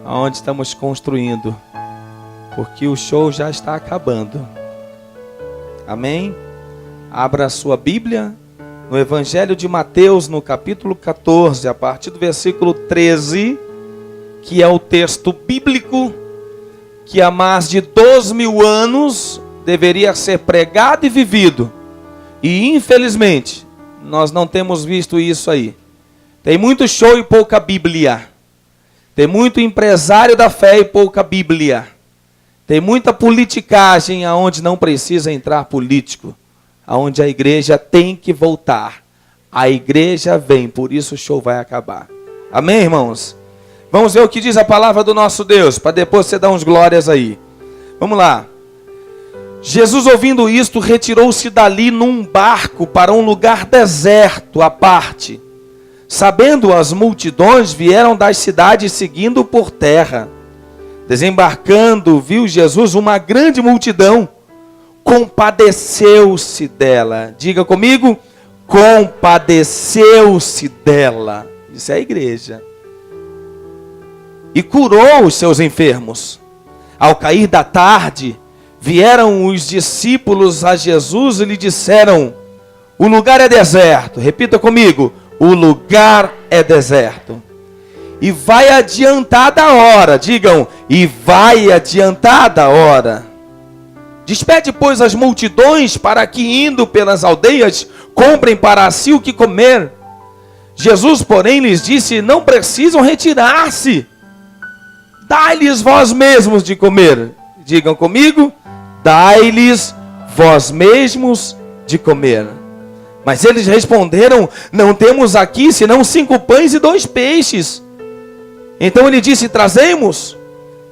onde estamos construindo, porque o show já está acabando. Amém? Abra a sua Bíblia no Evangelho de Mateus, no capítulo 14, a partir do versículo 13, que é o texto bíblico que há mais de 2.000 anos deveria ser pregado e vivido. E infelizmente, nós não temos visto isso aí. Tem muito show e pouca Bíblia. Tem muito empresário da fé e pouca Bíblia. Tem muita politicagem aonde não precisa entrar político. Aonde a igreja tem que voltar. A igreja vem, por isso o show vai acabar. Amém, irmãos? Vamos ver o que diz a palavra do nosso Deus, para depois você dar uns glórias aí. Vamos lá. Jesus, ouvindo isto, retirou-se dali num barco para um lugar deserto à parte. Sabendo as multidões, vieram das cidades seguindo por terra. Desembarcando, viu Jesus uma grande multidão. Compadeceu-se dela. Diga comigo, compadeceu-se dela. Isso é a igreja. E curou os seus enfermos. Ao cair da tarde, vieram os discípulos a Jesus e lhe disseram: o lugar é deserto. Repita comigo, o lugar é deserto. E vai adiantada a hora. Digam, e vai adiantada a hora. Despede, pois, as multidões para que, indo pelas aldeias, comprem para si o que comer. Jesus, porém, lhes disse: não precisam retirar-se. Dai-lhes vós mesmos de comer. Digam comigo, dai-lhes vós mesmos de comer. Mas eles responderam: não temos aqui senão 5 pães e 2 peixes. Então ele disse: trazemos.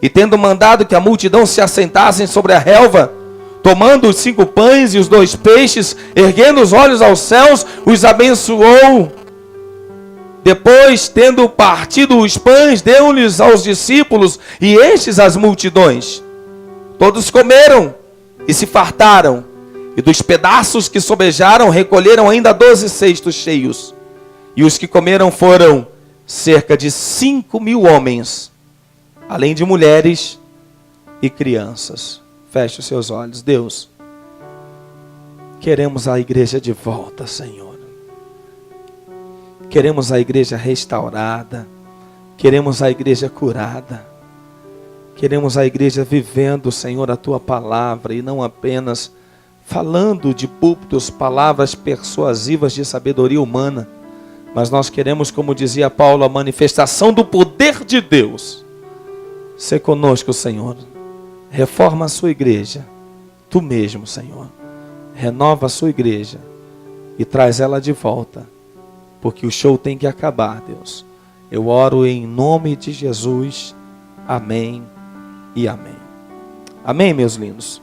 E tendo mandado que a multidão se assentassem sobre a relva, tomando os 5 pães e os 2 peixes, erguendo os olhos aos céus, os abençoou. Depois, tendo partido os pães, deu-lhes aos discípulos e estes às multidões. Todos comeram e se fartaram, e dos pedaços que sobejaram recolheram ainda 12 cestos cheios. E os que comeram foram cerca de 5.000 homens, além de mulheres e crianças. Feche os seus olhos. Deus, queremos a igreja de volta, Senhor. Queremos a igreja restaurada. Queremos a igreja curada. Queremos a igreja vivendo, Senhor, a Tua palavra e não apenas falando de púlpitos, palavras persuasivas de sabedoria humana. Mas nós queremos, como dizia Paulo, a manifestação do poder de Deus. Sê conosco, Senhor. Reforma a sua igreja. Tu mesmo, Senhor. Renova a sua igreja e traz ela de volta. Porque o show tem que acabar, Deus. Eu oro em nome de Jesus. Amém e amém. Amém, meus lindos.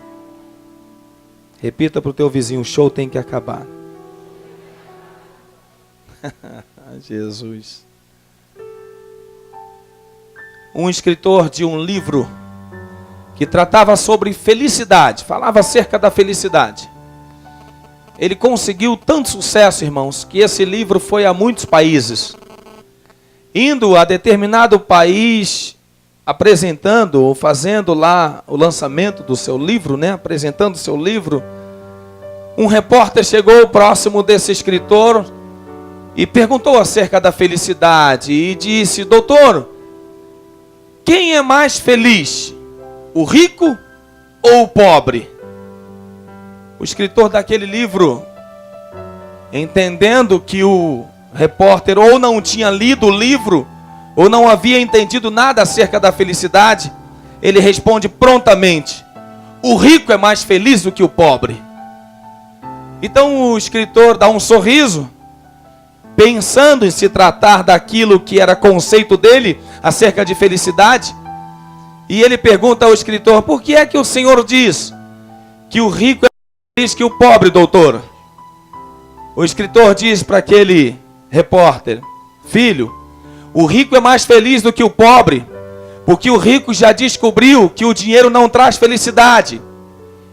Repita para o teu vizinho, o show tem que acabar. Jesus. Um escritor de um livro que tratava sobre felicidade, falava acerca da felicidade. Ele conseguiu tanto sucesso, irmãos, que esse livro foi a muitos países. Indo a determinado país, apresentando ou fazendo lá o lançamento do seu livro, apresentando o seu livro, um repórter chegou próximo desse escritor e perguntou acerca da felicidade e disse: doutor, quem é mais feliz, o rico ou o pobre? O escritor daquele livro, entendendo que o repórter ou não tinha lido o livro, ou não havia entendido nada acerca da felicidade, ele responde prontamente: o rico é mais feliz do que o pobre. Então o escritor dá um sorriso, pensando em se tratar daquilo que era conceito dele acerca de felicidade, e ele pergunta ao escritor: por que é que o senhor diz que o rico é mais feliz que o pobre, doutor? O escritor diz para aquele repórter: filho, o rico é mais feliz do que o pobre, porque o rico já descobriu que o dinheiro não traz felicidade,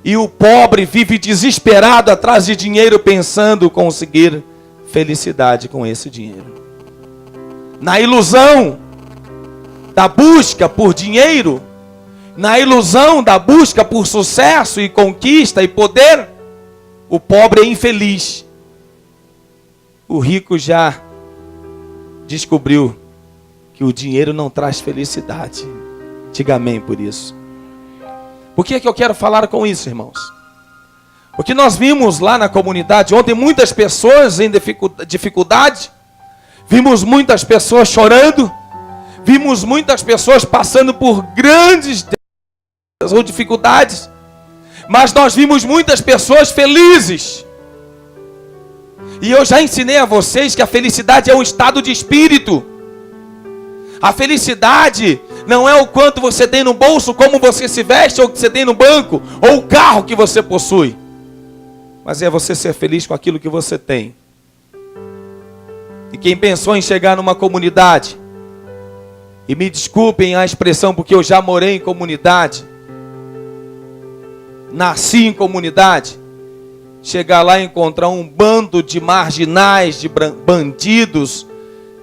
e o pobre vive desesperado atrás de dinheiro, pensando conseguir felicidade com esse dinheiro. Na ilusão da busca por dinheiro, na ilusão da busca por sucesso e conquista e poder, o pobre é infeliz. O rico já descobriu que o dinheiro não traz felicidade. Diga amém por isso. Por que eu quero falar com isso, irmãos? Porque nós vimos lá na comunidade ontem muitas pessoas em dificuldade, vimos muitas pessoas chorando, vimos muitas pessoas passando por grandes ou dificuldades, mas nós vimos muitas pessoas felizes. E eu já ensinei a vocês que a felicidade é um estado de espírito. A felicidade não é o quanto você tem no bolso, como você se veste, ou o que você tem no banco, ou o carro que você possui. Mas é você ser feliz com aquilo que você tem. E quem pensou em chegar numa comunidade, e me desculpem a expressão, porque eu já morei em comunidade, nasci em comunidade, chegar lá e encontrar um bando de marginais, de bandidos,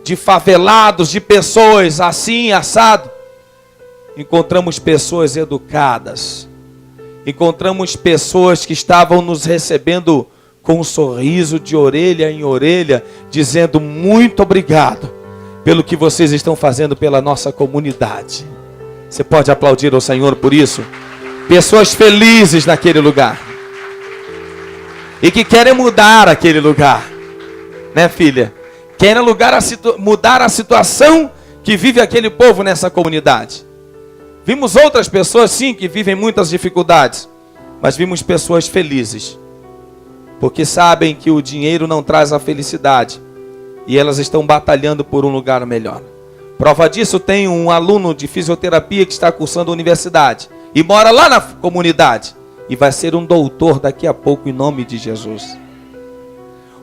de favelados, de pessoas assim, assado. Encontramos pessoas educadas, encontramos pessoas que estavam nos recebendo com um sorriso de orelha em orelha, dizendo muito obrigado pelo que vocês estão fazendo pela nossa comunidade. Você pode aplaudir ao Senhor por isso? Pessoas felizes naquele lugar. E que querem mudar aquele lugar. Né, filha? Querem mudar a situação que vive aquele povo nessa comunidade. Vimos outras pessoas, sim, que vivem muitas dificuldades. Mas vimos pessoas felizes. Porque sabem que o dinheiro não traz a felicidade. E elas estão batalhando por um lugar melhor. Prova disso, tem um aluno de fisioterapia que está cursando a universidade. E mora lá na comunidade. E vai ser um doutor daqui a pouco, em nome de Jesus.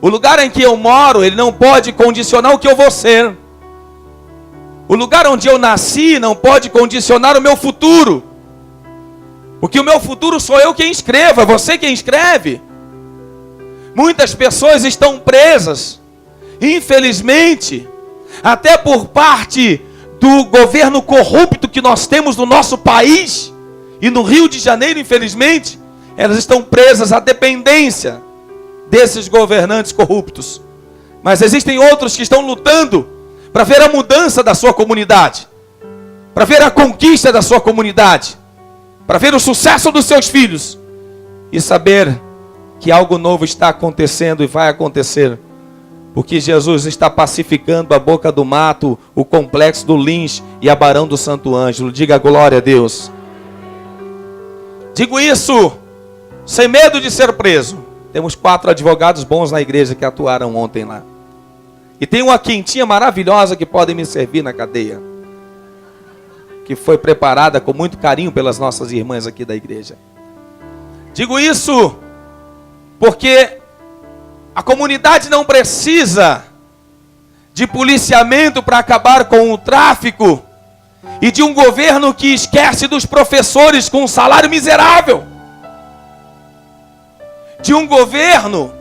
O lugar em que eu moro, ele não pode condicionar o que eu vou ser. O lugar onde eu nasci não pode condicionar o meu futuro. Porque o meu futuro sou eu quem escrevo, é você quem escreve. Muitas pessoas estão presas, infelizmente, até por parte do governo corrupto que nós temos no nosso país. E no Rio de Janeiro, infelizmente, elas estão presas à dependência desses governantes corruptos. Mas existem outros que estão lutando para ver a mudança da sua comunidade, para ver a conquista da sua comunidade, para ver o sucesso dos seus filhos e saber que algo novo está acontecendo e vai acontecer, porque Jesus está pacificando a boca do mato, o complexo do Lins e a Barão do Santo Ângelo. Diga glória a Deus. Digo isso sem medo de ser preso. Temos 4 advogados bons na igreja que atuaram ontem lá. E tem uma quentinha maravilhosa que podem me servir na cadeia, que foi preparada com muito carinho pelas nossas irmãs aqui da igreja. Digo isso porque a comunidade não precisa de policiamento para acabar com o tráfico e de um governo que esquece dos professores com um salário miserável. De um governo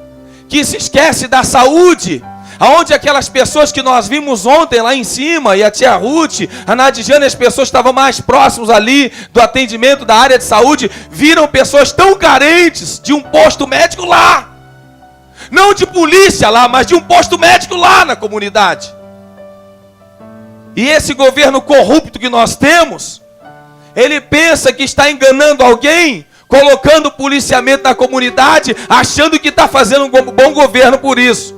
que se esquece da saúde, aonde aquelas pessoas que nós vimos ontem lá em cima, e a tia Ruth, a Nadiane, as pessoas estavam mais próximos ali do atendimento da área de saúde, viram pessoas tão carentes de um posto médico lá. Não de polícia lá, mas de um posto médico lá na comunidade. E esse governo corrupto que nós temos, ele pensa que está enganando alguém, colocando policiamento na comunidade, achando que está fazendo um bom governo por isso.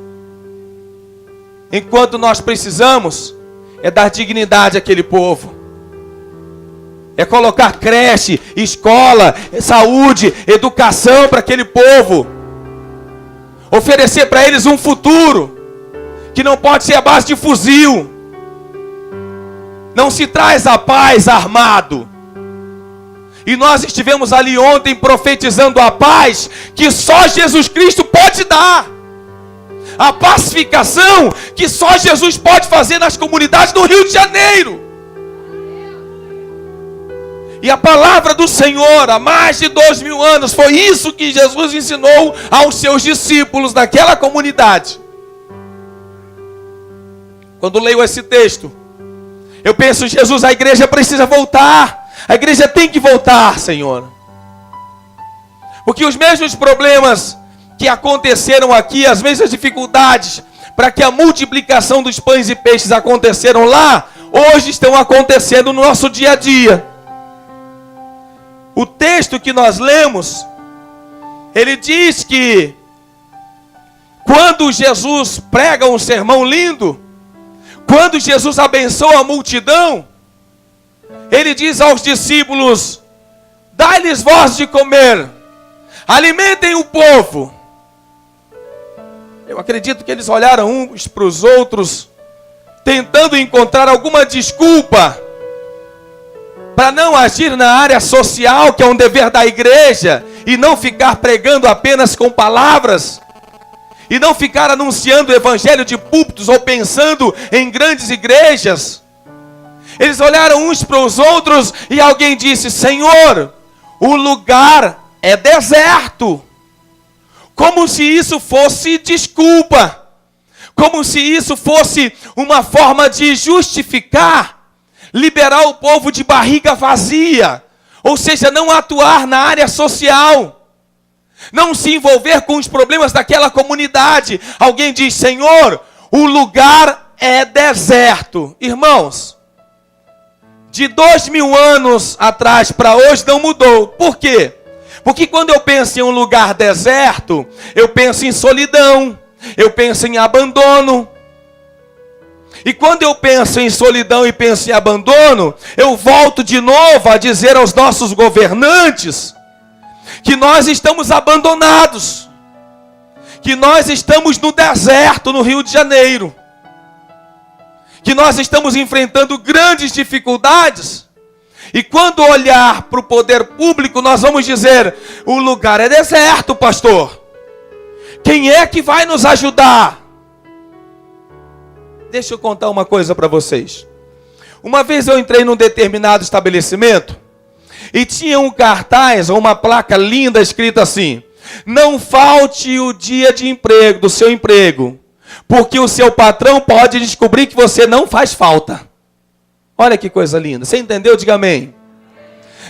Enquanto nós precisamos é dar dignidade àquele povo. É colocar creche, escola, saúde, educação para aquele povo. Oferecer para eles um futuro que não pode ser à base de fuzil. Não se traz a paz armado. E nós estivemos ali ontem profetizando a paz que só Jesus Cristo pode dar. A pacificação que só Jesus pode fazer nas comunidades do Rio de Janeiro. E a palavra do Senhor, há mais de 2000 anos, foi isso que Jesus ensinou aos seus discípulos daquela comunidade. Quando leio esse texto, Eu penso, Jesus, a igreja precisa voltar. A igreja tem que voltar, Senhor. Porque os mesmos problemas que aconteceram aqui, as mesmas dificuldades para que a multiplicação dos pães e peixes aconteceram lá, hoje estão acontecendo no nosso dia a dia. O texto que nós lemos, ele diz que quando Jesus prega um sermão lindo, quando Jesus abençoa a multidão, ele diz aos discípulos: dai-lhes vós de comer, alimentem o povo. Eu acredito que eles olharam uns para os outros, tentando encontrar alguma desculpa para não agir na área social, que é um dever da igreja, e não ficar pregando apenas com palavras, e não ficar anunciando o evangelho de púlpitos ou pensando em grandes igrejas. Eles olharam uns para os outros e alguém disse: Senhor, o lugar é deserto. Como se isso fosse desculpa, como se isso fosse uma forma de justificar, liberar o povo de barriga vazia, ou seja, não atuar na área social, não se envolver com os problemas daquela comunidade. Alguém diz: Senhor, o lugar é deserto. Irmãos, de 2000 anos atrás para hoje não mudou. Por quê? Porque quando eu penso em um lugar deserto, eu penso em solidão, eu penso em abandono. E quando eu penso em solidão e penso em abandono, eu volto de novo a dizer aos nossos governantes que nós estamos abandonados, que nós estamos no deserto no Rio de Janeiro, que nós estamos enfrentando grandes dificuldades. E quando olhar para o poder público, nós vamos dizer: o lugar é deserto, pastor. Quem é que vai nos ajudar? Deixa eu contar uma coisa para vocês. Uma vez eu entrei num determinado estabelecimento e tinha um cartaz ou uma placa linda escrita assim: não falte o dia de emprego, do seu emprego, porque o seu patrão pode descobrir que você não faz falta. Olha que coisa linda. Você entendeu? Diga amém.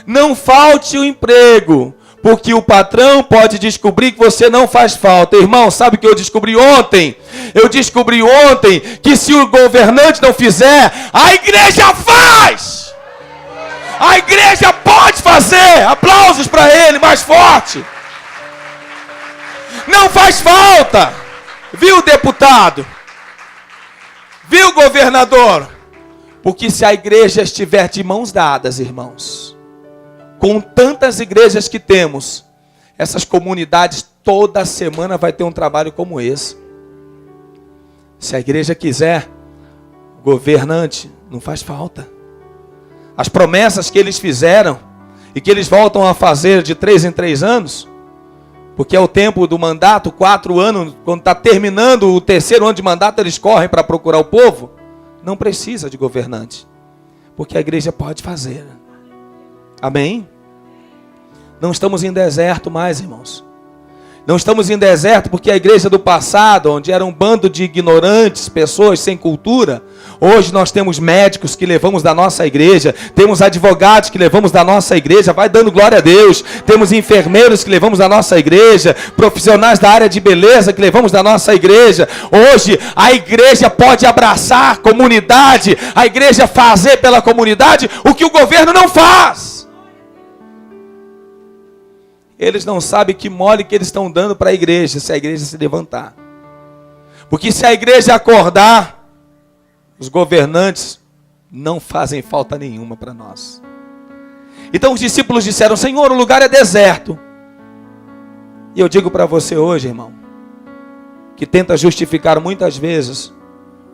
Não falte o emprego, porque o patrão pode descobrir que você não faz falta. Irmão, sabe o que eu descobri ontem? Eu descobri ontem que se o governante não fizer, a igreja faz! A igreja pode fazer! Aplausos para ele, mais forte! Não faz falta! Viu, deputado? Viu, governador? Porque se a igreja estiver de mãos dadas, irmãos, com tantas igrejas que temos, essas comunidades toda semana vai ter um trabalho como esse. Se a igreja quiser, o governante não faz falta. As promessas que eles fizeram e que eles voltam a fazer de 3 em 3 anos, porque é o tempo do mandato, 4 anos, quando está terminando o 3º ano de mandato, eles correm para procurar o povo. Não precisa de governante, porque a igreja pode fazer. Amém? Não estamos em deserto mais, irmãos. Não estamos em deserto porque a igreja do passado, onde era um bando de ignorantes, pessoas sem cultura, hoje nós temos médicos que levamos da nossa igreja, temos advogados que levamos da nossa igreja, vai dando glória a Deus, temos enfermeiros que levamos da nossa igreja, profissionais da área de beleza que levamos da nossa igreja. Hoje a igreja pode abraçar a comunidade, a igreja fazer pela comunidade o que o governo não faz. Eles não sabem que mole que eles estão dando para a igreja, se a igreja se levantar. Porque se a igreja acordar, os governantes não fazem falta nenhuma para nós. Então os discípulos disseram: Senhor, o lugar é deserto. E eu digo para você hoje, irmão, que tenta justificar muitas vezes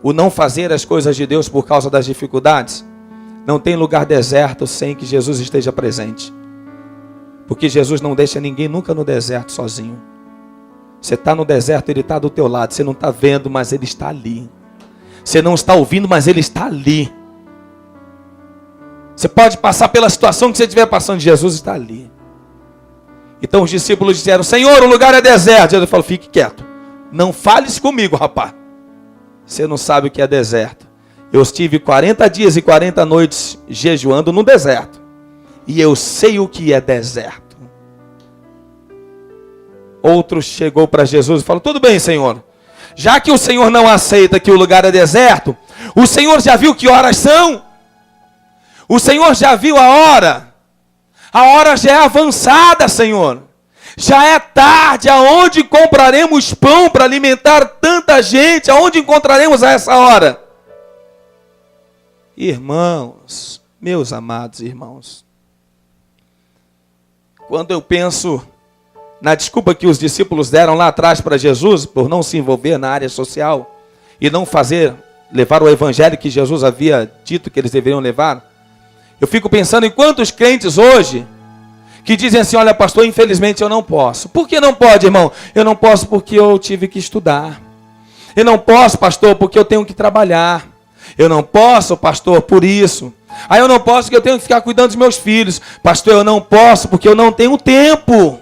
o não fazer as coisas de Deus por causa das dificuldades, não tem lugar deserto sem que Jesus esteja presente. Porque Jesus não deixa ninguém nunca no deserto sozinho. Você está no deserto, Ele está do teu lado. Você não está vendo, mas Ele está ali. Você não está ouvindo, mas Ele está ali. Você pode passar pela situação que você estiver passando, Jesus está ali. Então os discípulos disseram: Senhor, o lugar é deserto. Jesus falou: fique quieto. Não fales comigo, rapaz. Você não sabe o que é deserto. Eu estive 40 dias e 40 noites jejuando no deserto. E eu sei o que é deserto. Outro chegou para Jesus e falou: tudo bem, Senhor. Já que o Senhor não aceita que o lugar é deserto, o Senhor já viu que horas são? O Senhor já viu a hora? A hora já é avançada, Senhor. Já é tarde. Aonde compraremos pão para alimentar tanta gente? Aonde encontraremos a essa hora? Irmãos, meus amados irmãos, quando eu penso na desculpa que os discípulos deram lá atrás para Jesus, por não se envolver na área social e não levar o evangelho que Jesus havia dito que eles deveriam levar, eu fico pensando em quantos crentes hoje que dizem assim: olha, pastor, infelizmente eu não posso. Por que não pode, irmão? Eu não posso porque eu tive que estudar. Eu não posso, pastor, porque eu tenho que trabalhar. Eu não posso, pastor, por isso. Aí eu não posso porque eu tenho que ficar cuidando dos meus filhos. Pastor, eu não posso porque eu não tenho tempo.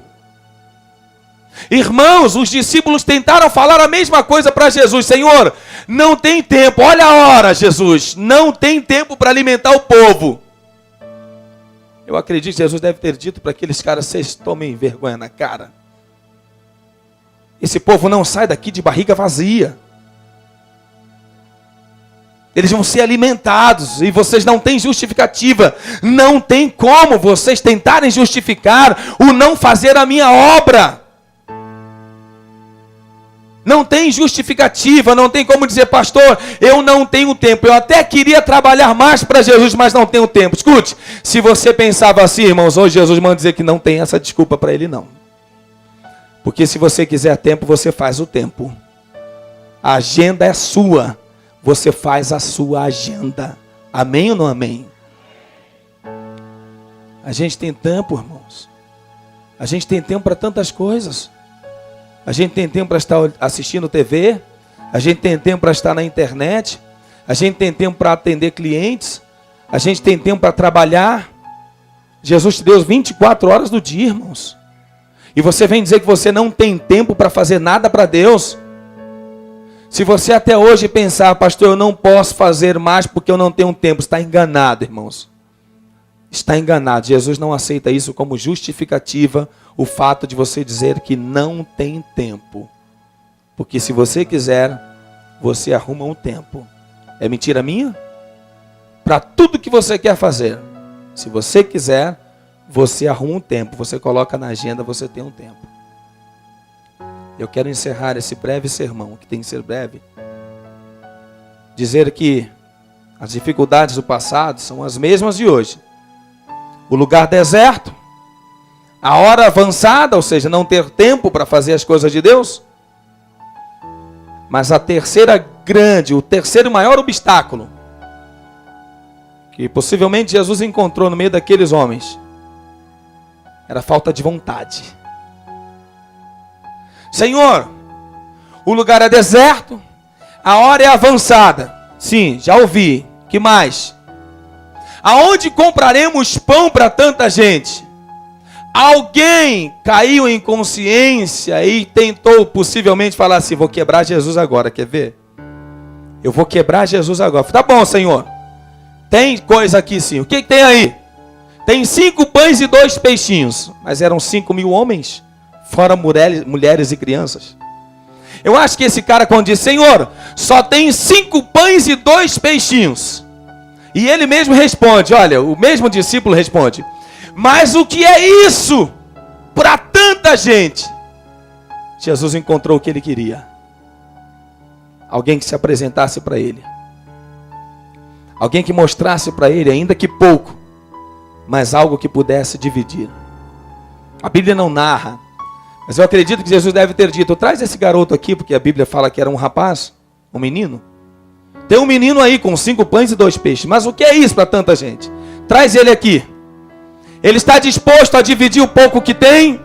Irmãos, os discípulos tentaram falar a mesma coisa para Jesus. Senhor, não tem tempo. Olha a hora, Jesus. Não tem tempo para alimentar o povo. Eu acredito que Jesus deve ter dito para aqueles caras: vocês tomem vergonha na cara. Esse povo não sai daqui de barriga vazia. Eles vão ser alimentados e vocês não têm justificativa. Não tem como vocês tentarem justificar o não fazer a minha obra. Não tem justificativa, não tem como dizer: pastor, eu não tenho tempo. Eu até queria trabalhar mais para Jesus, mas não tenho tempo. Escute, se você pensava assim, irmãos, hoje Jesus manda dizer que não tem essa desculpa para ele, não. Porque se você quiser tempo, você faz o tempo. A agenda é sua. Você faz a sua agenda. Amém ou não amém? A gente tem tempo, irmãos. A gente tem tempo para tantas coisas. A gente tem tempo para estar assistindo TV. A gente tem tempo para estar na internet. A gente tem tempo para atender clientes. A gente tem tempo para trabalhar. Jesus te deu 24 horas do dia, irmãos. E você vem dizer que você não tem tempo para fazer nada para Deus. Se você até hoje pensar: pastor, eu não posso fazer mais porque eu não tenho tempo, está enganado, irmãos. Está enganado. Jesus não aceita isso como justificativa, o fato de você dizer que não tem tempo. Porque se você quiser, você arruma um tempo. É mentira minha? Para tudo que você quer fazer, se você quiser, você arruma um tempo. Você coloca na agenda, você tem um tempo. Eu quero encerrar esse breve sermão, que tem que ser breve, dizer que as dificuldades do passado são as mesmas de hoje. O lugar deserto, a hora avançada, ou seja, não ter tempo para fazer as coisas de Deus. Mas a terceira grande, o terceiro maior obstáculo que possivelmente Jesus encontrou no meio daqueles homens era a falta de vontade. Senhor, o lugar é deserto, a hora é avançada. Sim, já ouvi. Que mais? Aonde compraremos pão para tanta gente? Alguém caiu em consciência e tentou possivelmente falar assim: vou quebrar Jesus agora, quer ver? Eu vou quebrar Jesus agora. Tá bom, Senhor. Tem coisa aqui sim. O que tem aí? Tem 5 pães e 2 peixinhos. Mas eram 5.000 homens, fora mulheres e crianças. Eu acho que esse cara, quando diz: Senhor, só tem 5 pães e 2 peixinhos. E ele mesmo responde, olha, o mesmo discípulo responde: mas o que é isso para tanta gente? Jesus encontrou o que ele queria. Alguém que se apresentasse para ele. Alguém que mostrasse para ele, ainda que pouco, mas algo que pudesse dividir. A Bíblia não narra, mas eu acredito que Jesus deve ter dito: traz esse garoto aqui, porque a Bíblia fala que era um rapaz, um menino. Tem um menino aí com 5 pães e 2 peixes. Mas o que é isso para tanta gente? Traz ele aqui. Ele está disposto a dividir o pouco que tem?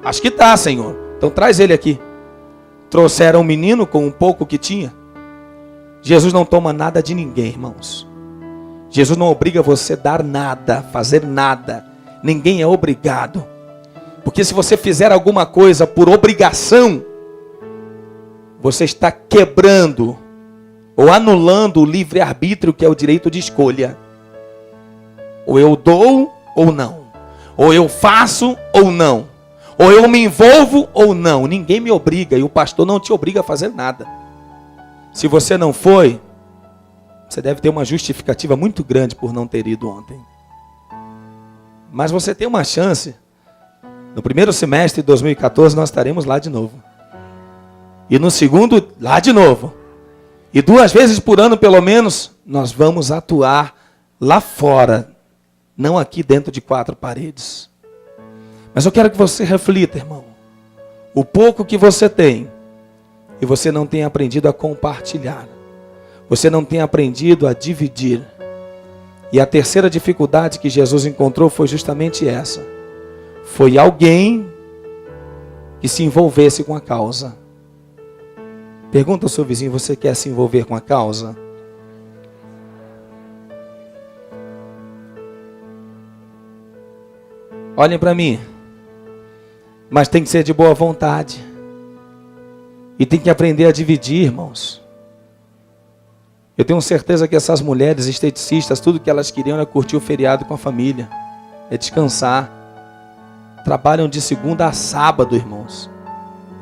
Acho que está, Senhor. Então traz ele aqui. Trouxeram um menino com um pouco que tinha. Jesus não toma nada de ninguém, irmãos. Jesus não obriga você a dar nada, fazer nada. Ninguém é obrigado. Porque se você fizer alguma coisa por obrigação, você está quebrando ou anulando o livre-arbítrio, que é o direito de escolha. Ou eu dou ou não. Ou eu faço ou não. Ou eu me envolvo ou não. Ninguém me obriga e o pastor não te obriga a fazer nada. Se você não foi, você deve ter uma justificativa muito grande por não ter ido ontem. Mas você tem uma chance. No primeiro semestre de 2014 nós estaremos lá de novo. E no segundo, lá de novo. E 2 vezes por ano, pelo menos, nós vamos atuar lá fora. Não aqui dentro de 4 paredes. Mas eu quero que você reflita, irmão. O pouco que você tem, e você não tem aprendido a compartilhar. Você não tem aprendido a dividir. E a terceira dificuldade que Jesus encontrou foi justamente essa. Foi alguém que se envolvesse com a causa. Pergunta ao seu vizinho, você quer se envolver com a causa? Olhem para mim. Mas tem que ser de boa vontade. E tem que aprender a dividir, irmãos. Eu tenho certeza que essas mulheres esteticistas, tudo que elas queriam era curtir o feriado com a família. É descansar. Trabalham de segunda a sábado, irmãos.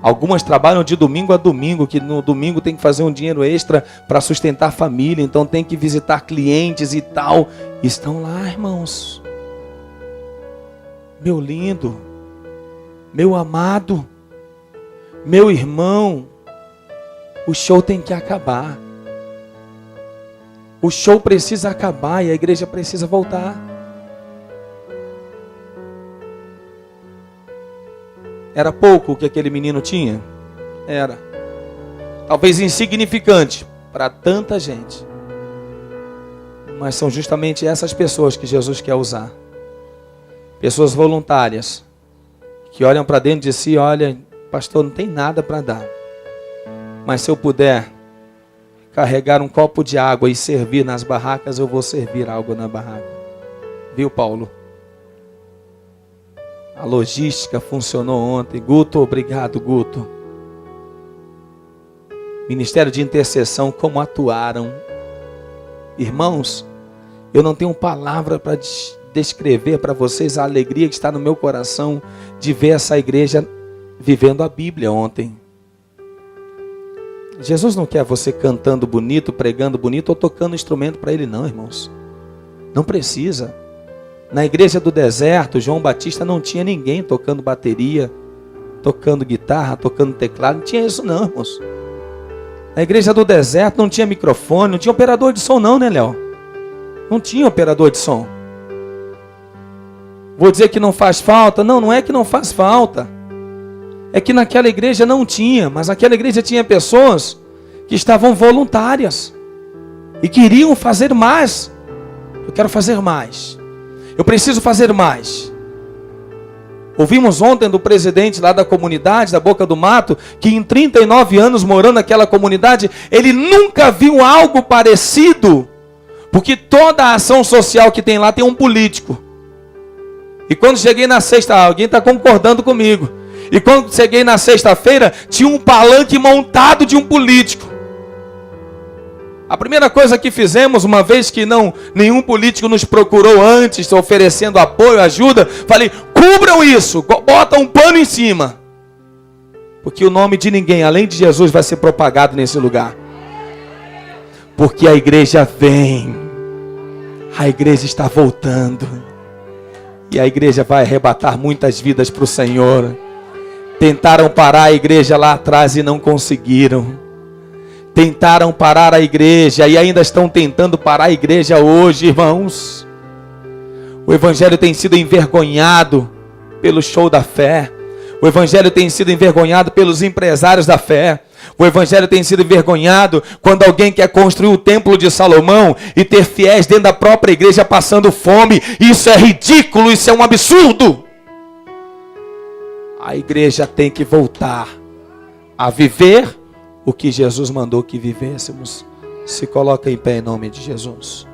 Algumas trabalham de domingo a domingo, que no domingo tem que fazer um dinheiro extra para sustentar a família, então tem que visitar clientes e tal. E estão lá, irmãos. Meu lindo, meu amado, meu irmão, o show tem que acabar. O show precisa acabar e a igreja precisa voltar. Era pouco o que aquele menino tinha? Era. Talvez insignificante para tanta gente. Mas são justamente essas pessoas que Jesus quer usar. Pessoas voluntárias. Que olham para dentro de si e olham, pastor, não tem nada para dar. Mas se eu puder carregar um copo de água e servir nas barracas, eu vou servir algo na barraca. Viu, Paulo? A logística funcionou ontem. Guto, obrigado, Guto. Ministério de intercessão, como atuaram. Irmãos, eu não tenho palavra para descrever para vocês a alegria que está no meu coração de ver essa igreja vivendo a Bíblia ontem. Jesus não quer você cantando bonito, pregando bonito ou tocando instrumento para Ele não, irmãos. Não precisa. Na igreja do deserto, João Batista não tinha ninguém tocando bateria, tocando guitarra, tocando teclado. Não tinha isso não, irmãos. Na igreja do deserto não tinha microfone, não tinha operador de som não, né, Léo? Não tinha operador de som. Vou dizer que não faz falta? Não, não é que não faz falta. É que naquela igreja não tinha, mas naquela igreja tinha pessoas que estavam voluntárias e queriam fazer mais. Eu quero fazer mais. Eu preciso fazer mais. Ouvimos ontem do presidente lá da comunidade, da Boca do Mato, que em 39 anos morando naquela comunidade, ele nunca viu algo parecido, porque toda a ação social que tem lá tem um político. E quando cheguei na sexta, alguém está concordando comigo. E quando cheguei na sexta-feira, tinha um palanque montado de um político. A primeira coisa que fizemos, uma vez que nenhum político nos procurou antes, oferecendo apoio, ajuda, falei, cubram isso, bota um pano em cima. Porque o nome de ninguém, além de Jesus, vai ser propagado nesse lugar. Porque a igreja vem, a igreja está voltando. E a igreja vai arrebatar muitas vidas para o Senhor. Tentaram parar a igreja lá atrás e não conseguiram. Tentaram parar a igreja e ainda estão tentando parar a igreja hoje, irmãos. O evangelho tem sido envergonhado pelo show da fé. O evangelho tem sido envergonhado pelos empresários da fé. O evangelho tem sido envergonhado quando alguém quer construir o templo de Salomão e ter fiéis dentro da própria igreja passando fome. Isso é ridículo, isso é um absurdo. A igreja tem que voltar a viver o que Jesus mandou que vivêssemos. Se coloca em pé em nome de Jesus.